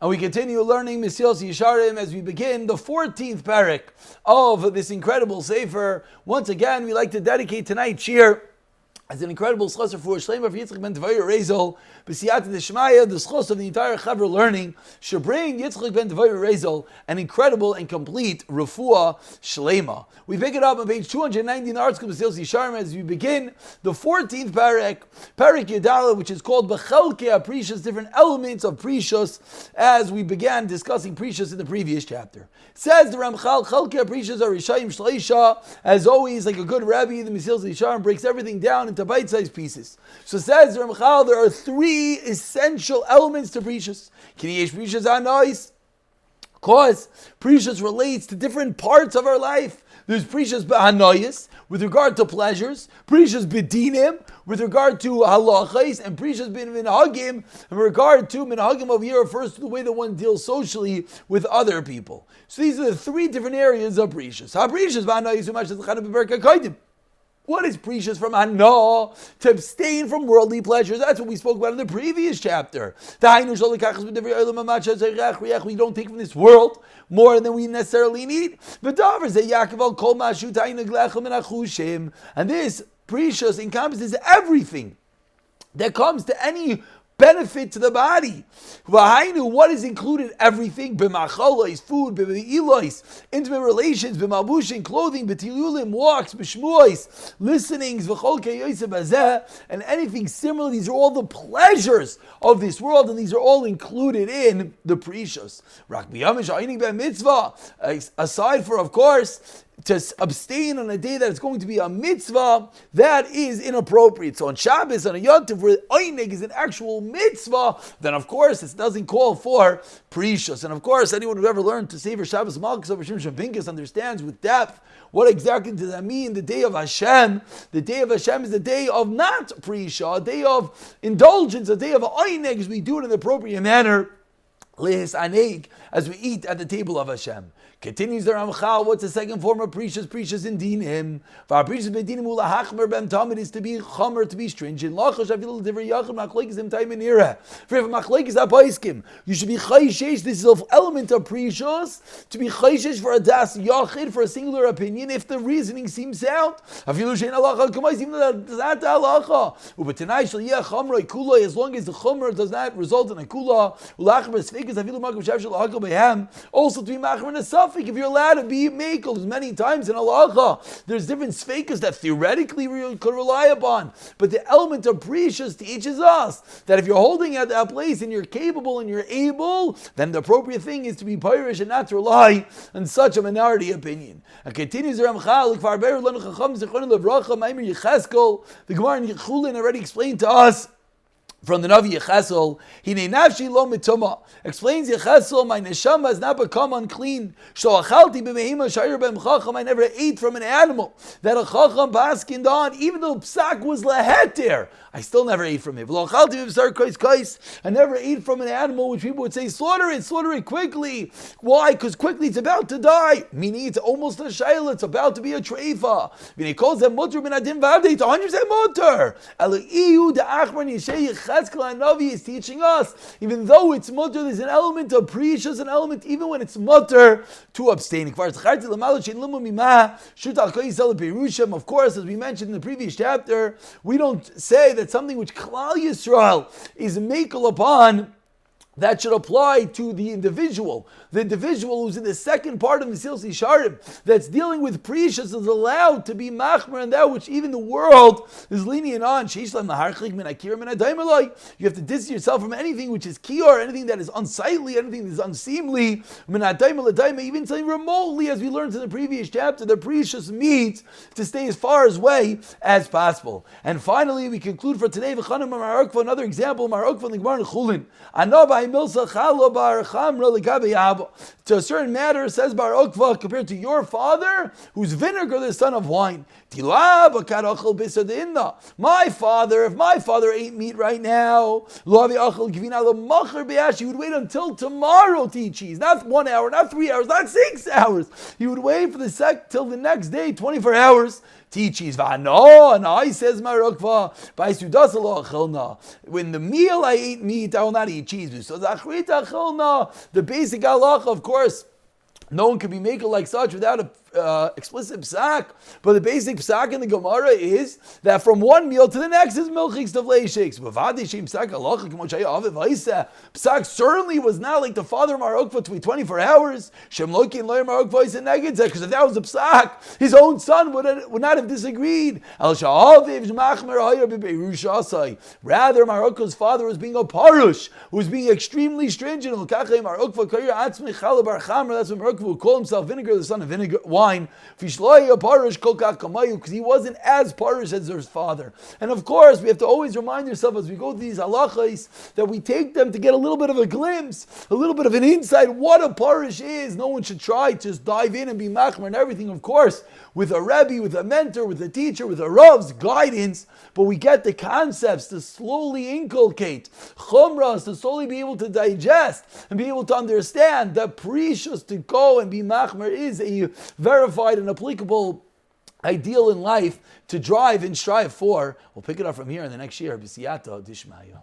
And we continue learning Mesilas Yesharim as we begin the 14th Perek of this incredible Sefer. Once again, we like to dedicate tonight's shir as an incredible schos for Shleima for Yitzchak ben Tevaya Rezel, B'siyata D'Shmaya, the schos of the entire Chavra learning, should bring Yitzchak ben Tevaya Rezel an incredible and complete refuah Shleima. We pick it up on page 290 in the Artscroll Mesilas Yesharim as we begin the 14th Perek Yedala, which is called B'chelkei HaPrishos, different elements of Prishos, as we began discussing Prishos in the previous chapter. Says the Ramchal, Chelkei HaPrishos are Rishayim Shleisha. As always, like a good Rabbi, the Mesilas Yesharim breaks everything down into bite-sized pieces. So says the Ramchal, there are three essential elements to Prishos. K'ni yesh Prishos anois, because Prishos relates to different parts of our life. There's Prishos b'hanoyis, with regard to pleasures, Prishos b'dinim, with regard to halachas, and Prishos b'minhagim, in regard to minhagim over here refers to the way that one deals socially with other people. So these are the three different areas of Prishos. Ha-Prishos b'hanoyis u'mash tzachanu b'Perek HaKodim. What is Prishos from Hana? To abstain from worldly pleasures. That's what we spoke about in the previous chapter. We don't take from this world more than we necessarily need. And this Prishos encompasses everything that comes to any benefit to the body. What is included? Everything. B'machalos, food, b'meilos, intimate relations, b'malbushin, clothing, b'tilulim, walks, b'shmuos, listenings, v'chol k'yoseh bazeh, and anything similar. These are all the pleasures of this world, and these are all included in the Prishos. Rak b'yamish ha'inic b'mitzvah, aside for, of course, to abstain on a day that it's going to be a mitzvah, that is inappropriate. So on Shabbos, on a Yom Tov, where Einig is an actual mitzvah, then of course it doesn't call for Prishos. And of course, anyone who ever learned to savor Shabbos Malchus over Shimshon Pinkus understands with depth what exactly does that mean. The day of Hashem, the day of Hashem is the day of not Prisha, a day of indulgence, a day of Einig, as we do it in the appropriate manner, Lehes Aneg, as we eat at the table of Hashem. Continues the Ramchal, what's the second form of Prishos? Prishos in dinim. For Prishos b'dinim ulahachmer b'em tamid is to be chomer, to be stringent. Lachash avil divrei yachid machlekes im time and era. For if machlekes apaiskim, you should be chayshesh. This is an element of Prishos, to be chayshesh for a das yachid, for a singular opinion, if the reasoning seems sound. Afilu shein halacha k'mais, even though that's not halacha. U'b'tenai shel yeh chamroi kula, as long as the chomer does not result in a kula. Ulachmer sfeikes afilu makom shav shel halacha b'hem. Also to be machmer in a suffix, if you're allowed to be makel, as many times in halacha, there's different sfeikas that theoretically we could rely upon. But the element of Prishos teaches us that if you're holding at that place and you're capable and you're able, then the appropriate thing is to be pirish and not to rely on such a minority opinion. And continues the Ramchal, the Gemara in Yechulin already explained to us from the Navi Yechesel, Hine nafshi lo mituma, explains Yechesel, my neshama has not become unclean. Shoachalti b'mehima shayir b'em chacham, I never ate from an animal that a chacham baskind on, even though psak was leheter, I still never ate from it. V'lochalti b'bsar kois kois, I never ate from an animal which people would say, slaughter it quickly. Why? Because quickly it's about to die, meaning it's almost a shayla, it's about to be a treifa. When he calls them mutter min adim v'avdei, it's 100% mutter. Eliyu da'achman yishei Artscroll Navi is teaching us, even though it's mutter, there's an element of Prishos, an element even when it's mutter, to abstain. Of course, as we mentioned in the previous chapter, we don't say that something which Klal Yisrael is makel upon, that should apply to the individual. The individual who's in the second part of Mesilas Yesharim, that's dealing with Prishos, is allowed to be machmer, and that which even the world is lenient on. You have to distance yourself from anything which is kior, anything that is unsightly, anything that is unseemly. Even something remotely, as we learned in the previous chapter, the Prishos means to stay as far away as possible. And finally, we conclude for today, another example, Marokva in the Gemara in Chulin. To a certain matter, says Bar Okva, compared to your father, who's vinegar the son of wine. My father, if my father ate meat right now, he would wait until tomorrow to eat cheese. Not 1 hour, not 3 hours, not 6 hours. He would wait for till the next day, 24 hours, teaches v'ano, and I says Marukva by Sudasalo Achilna. When the meal I eat meat, I will not eat cheese. So Zachrita Achilna, the basic halacha, of course. No one can be making like such without a explicit psak, but the basic psak in the Gemara is that from one meal to the next is milchik stavlei shakes. Psak certainly was not like the father of Marokva to be 24 hours. Because if that was a psak, his own son would not have disagreed. Rather, Marokko's father was being a parush, who was being extremely stringent. That's when Marokko would call himself vinegar, the son of vinegar, wine, because he wasn't as parish as his father. And of course, we have to always remind ourselves as we go through these halachas that we take them to get a little bit of a glimpse, a little bit of an insight what a parish is. No one should try to just dive in and be machmer and everything, of course, with a rebbe, with a mentor, with a teacher, with a rav's guidance, but we get the concepts to slowly inculcate chumras, to slowly be able to digest and be able to understand that precious to go and be machmer is a verified and applicable ideal in life to drive and strive for. We'll pick it up from here in the next year. B'siyata Dishmaya.